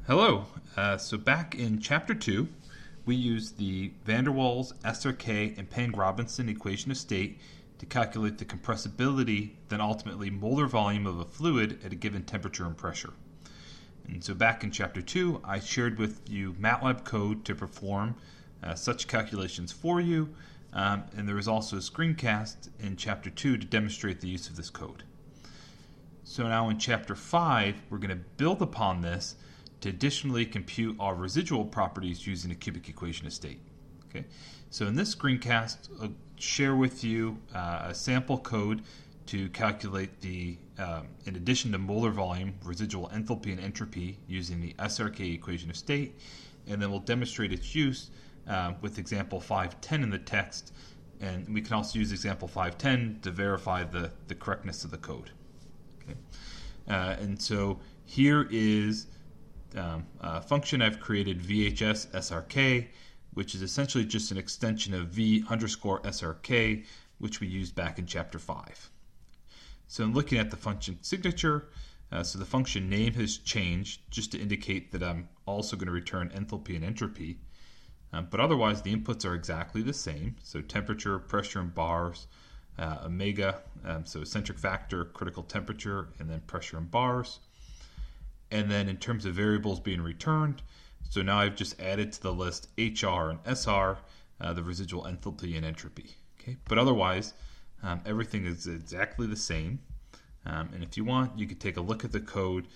Hello. So back in Chapter 2, we used the van der Waals, SRK, and Pang-Robinson equation of state to calculate the compressibility, then ultimately molar volume of a fluid at a given temperature and pressure. And so back in Chapter 2, I shared with you MATLAB code to perform such calculations for you, and there was also a screencast in Chapter 2 to demonstrate the use of this code. So now in Chapter 5, we're going to build upon this to additionally compute our residual properties using a cubic equation of state. Okay, so in this screencast, I'll share with you a sample code to calculate the, in addition to molar volume, residual enthalpy and entropy using the SRK equation of state, and then we'll demonstrate its use with example 510 in the text, and we can also use example 510 to verify the correctness of the code. Okay, and so here is a function I've created, VHS SRK, which is essentially just an extension of V underscore SRK, which we used back in Chapter 5. So in looking at the function signature, so the function name has changed just to indicate that I'm also going to return enthalpy and entropy. But otherwise, the inputs are exactly the same. So temperature, pressure in bars, omega, so eccentric factor, critical temperature, and then pressure in bars. And then in terms of variables being returned, so now I've just added to the list HR and SR, the residual enthalpy and entropy. Okay, but otherwise, everything is exactly the same. And if you want, you could take a look at the code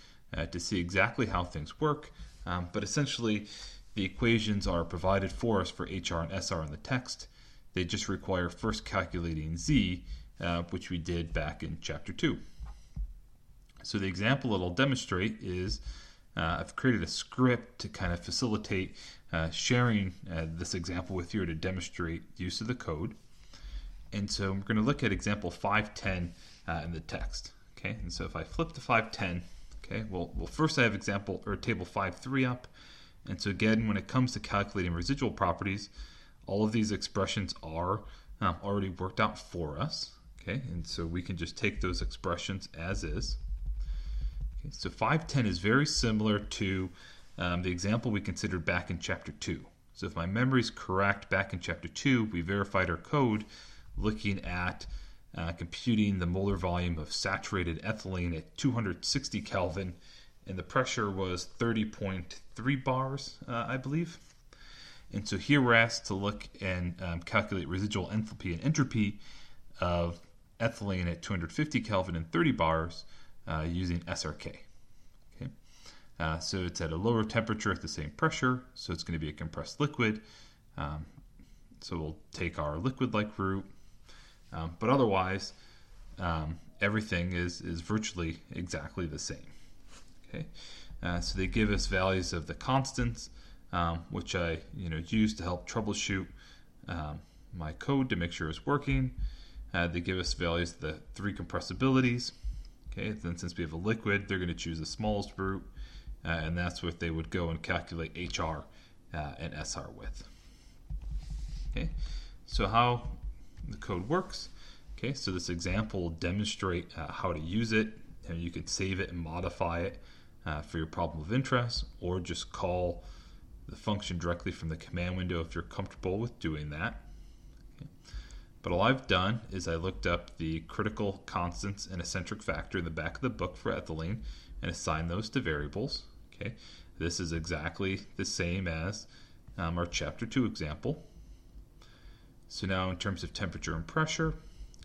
to see exactly how things work. But essentially, the equations are provided for us for HR and SR in the text. They just require first calculating Z, which we did back in Chapter 2. So the example that I'll demonstrate is I've created a script to kind of facilitate sharing this example with you to demonstrate the use of the code. And so we're going to look at example 510 in the text. Okay, and so if I flip to 510, okay, well first I have example or table 5.3 up. And so again, when it comes to calculating residual properties, all of these expressions are already worked out for us. Okay, and so we can just take those expressions as is. Okay, so 510 is very similar to the example we considered back in Chapter 2. So if my memory is correct, back in Chapter 2, we verified our code looking at computing the molar volume of saturated ethylene at 260 Kelvin, and the pressure was 30.3 bars, I believe. And so here we're asked to look and calculate residual enthalpy and entropy of ethylene at 250 Kelvin and 30 bars using SRK. Okay, so it's at a lower temperature at the same pressure, so it's going to be a compressed liquid. So we'll take our liquid-like route, but otherwise, everything is virtually exactly the same. Okay, so they give us values of the constants, which I use to help troubleshoot my code to make sure it's working. They give us values of the three compressibilities. Okay, then since we have a liquid, they're going to choose the smallest root, and that's what they would go and calculate HR and SR with. Okay, so how the code works. Okay, so this example will demonstrate how to use it, and you could save it and modify it for your problem of interest, or just call the function directly from the command window if you're comfortable with doing that. Okay. But all I've done is I looked up the critical constants and eccentric factor in the back of the book for ethylene and assigned those to variables. Okay, this is exactly the same as our Chapter 2 example. So now in terms of temperature and pressure,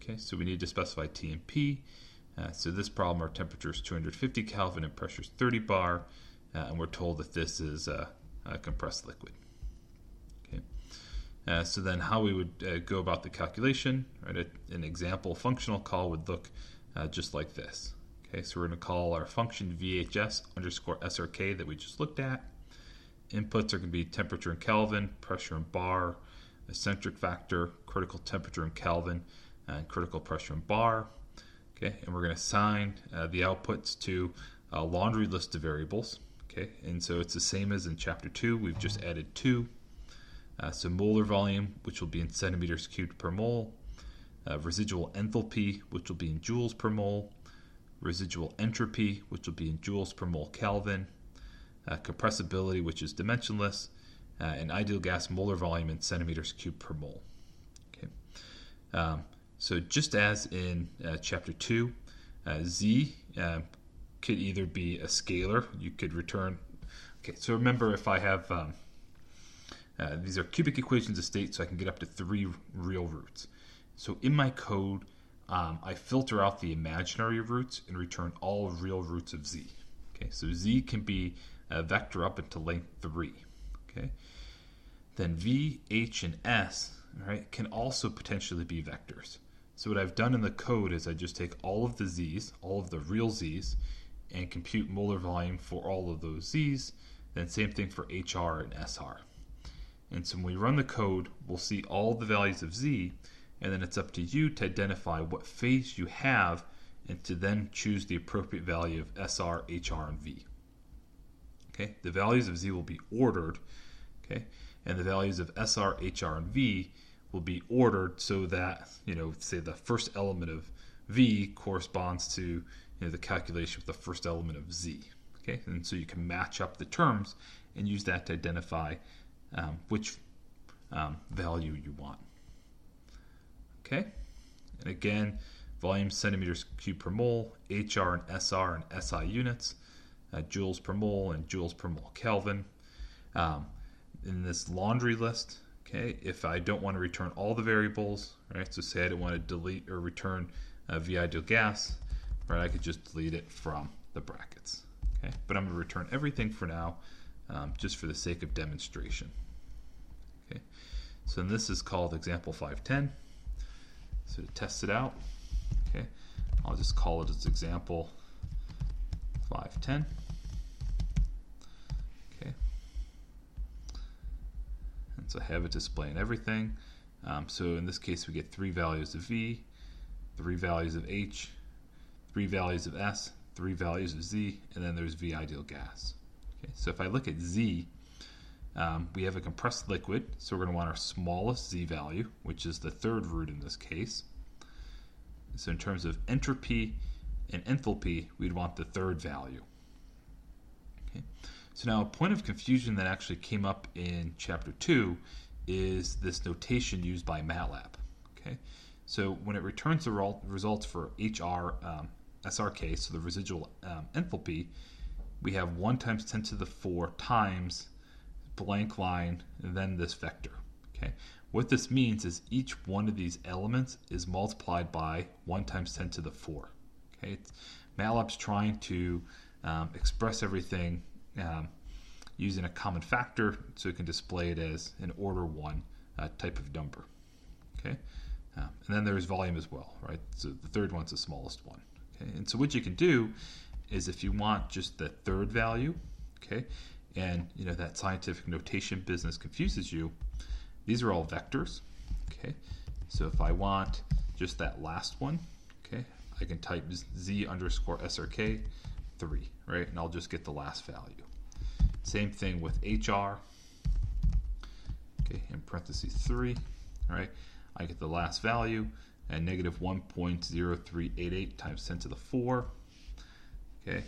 okay, so we need to specify T and P. So this problem, our temperature is 250 Kelvin and pressure is 30 bar, and we're told that this is a compressed liquid. Okay. So then how we would go about the calculation, right? An example functional call would look just like this. Okay, so we're going to call our function VHS underscore SRK that we just looked at. Inputs are going to be temperature in Kelvin, pressure in bar, eccentric factor, critical temperature in Kelvin, and critical pressure in bar. Okay, and we're going to assign the outputs to a laundry list of variables. Okay, and so it's the same as in Chapter 2. We've just added 2. So molar volume, which will be in centimeters cubed per mole. Residual enthalpy, which will be in joules per mole. Residual entropy, which will be in joules per mole Kelvin. compressibility, which is dimensionless, and ideal gas molar volume in centimeters cubed per mole. Okay. So just as in chapter 2, Z could either be a scalar, you could return. Okay, so remember, if I have these are cubic equations of state, so I can get up to 3 real roots. So in my code, I filter out the imaginary roots and return all real roots of Z. Okay, so Z can be a vector up into length 3. Okay, then V, H, and S, right, can also potentially be vectors. So what I've done in the code is I just take all of the Z's, all of the real Z's, and compute molar volume for all of those Z's. Then same thing for HR and SR. And so when we run the code, we'll see all the values of Z, and then it's up to you to identify what phase you have and to then choose the appropriate value of SR, HR, and V. Okay, the values of Z will be ordered, okay, and the values of SR, HR, and V will be ordered so that, say the first element of V corresponds to the calculation with the first element of Z. Okay, and so you can match up the terms and use that to identify which value you want. Okay, and again, volume centimeters cubed per mole, HR and SR and SI units, joules per mole and joules per mole Kelvin. In this laundry list, okay, if I don't want to return all the variables, right, so say I don't want to delete or return V ideal gas, right, I could just delete it from the brackets. Okay, but I'm going to return everything for now, just for the sake of demonstration. Okay, so this is called example 510. So to test it out, okay, I'll just call it as example 510. Okay, and so I have it displaying everything. So in this case, we get 3 values of V, 3 values of H, 3 values of S, 3 values of Z, and then there's V ideal gas. Okay, so if I look at Z, we have a compressed liquid, so we're going to want our smallest Z value, which is the 3rd root in this case. So in terms of entropy and enthalpy, we'd want the 3rd value. Okay. So now a point of confusion that actually came up in chapter 2 is this notation used by MATLAB. Okay. So when it returns the results for HR, SRK, so the residual enthalpy, we have 1 times 10 to the 4 times blank line and then this vector. Okay, what this means is each one of these elements is multiplied by 1 times 10 to the 4. Okay, MATLAB's trying to express everything using a common factor so it can display it as an order 1 type of number. Okay, and then there's volume as well, right? So the 3rd one's the smallest one. Okay, and so what you can do is if you want just the 3rd value, okay, and that scientific notation business confuses you, these are all vectors. Okay, so if I want just that last one, okay, I can type Z underscore SRK 3, right, and I'll just get the last value. Same thing with HR, okay, in parentheses 3, all right, I get the last value and negative 1.0388 times 10 to the 4. Okay,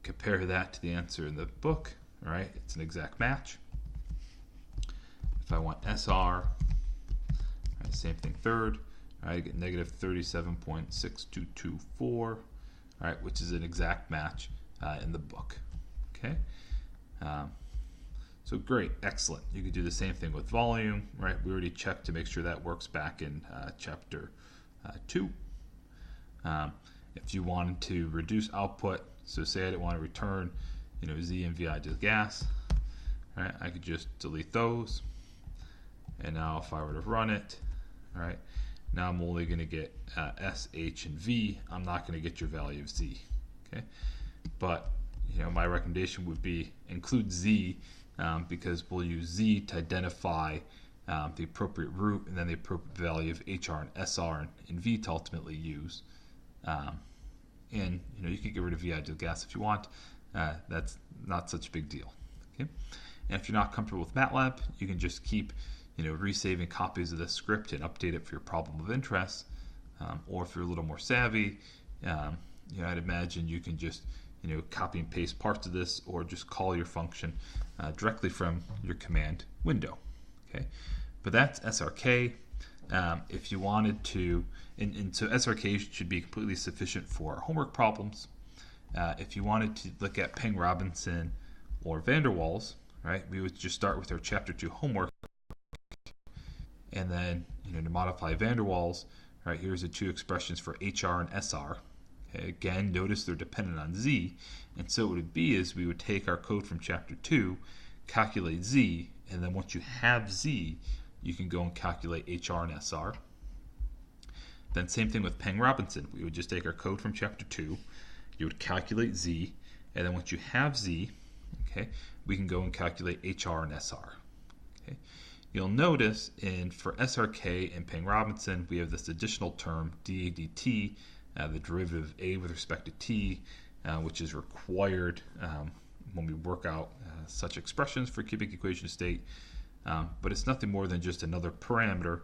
compare that to the answer in the book. All right, it's an exact match. If I want SR, all right, same thing 3rd. All right, I get negative 37.6224. All right, which is an exact match in the book. Okay, so great, excellent. You could do the same thing with volume, right? We already checked to make sure that works back in chapter 2. If you wanted to reduce output, so say I didn't want to return, Z and V ideal gas, right? I could just delete those, and now if I were to run it, all right, now I'm only going to get S, H, and V. I'm not going to get your value of Z. Okay, but my recommendation would be include Z because we'll use Z to identify the appropriate root and then the appropriate value of HR and SR and V to ultimately use. And you can get rid of V ideal gas if you want. That's not such a big deal. Okay, and if you're not comfortable with MATLAB, you can just keep resaving copies of this script and update it for your problem of interest. Or if you're a little more savvy, I'd imagine you can just copy and paste parts of this, or just call your function directly from your command window. Okay, but that's SRK. If you wanted to, and so SRK should be completely sufficient for homework problems. If you wanted to look at Peng-Robinson or van der Waals, right, we would just start with our Chapter 2 homework, and then to modify van der Waals, right, here's the two expressions for HR and SR. Okay, again, notice they're dependent on Z, and so what it would be is we would take our code from Chapter 2, calculate Z, and then once you have Z, you can go and calculate HR and SR. Then same thing with Peng-Robinson. We would just take our code from Chapter 2, you would calculate Z, and then once you have Z, okay, we can go and calculate HR and SR. Okay. You'll notice for SRK and Peng-Robinson, we have this additional term, dA dt, the derivative of A with respect to t, which is required when we work out such expressions for cubic equation of state. But it's nothing more than just another parameter,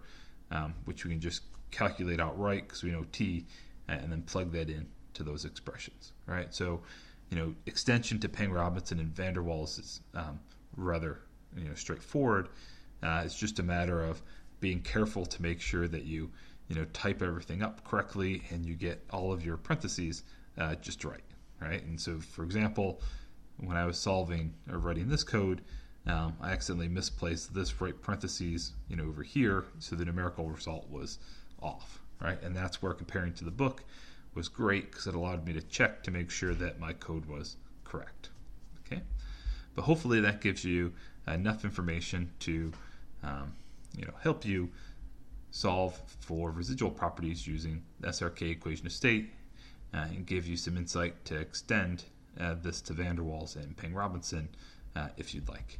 which we can just calculate outright because we know t, and then plug that in to those expressions. Right? So, extension to Peng-Robinson and van der Waals is rather straightforward. It's just a matter of being careful to make sure that you type everything up correctly and you get all of your parentheses just right. Right? And so, for example, when I was solving or writing this code, I accidentally misplaced this right parentheses over here, so the numerical result was off. Right? And that's where comparing to the book was great, because it allowed me to check to make sure that my code was correct. Okay, but hopefully that gives you enough information to help you solve for residual properties using the SRK equation of state, and give you some insight to extend this to van der Waals and Peng-Robinson if you'd like.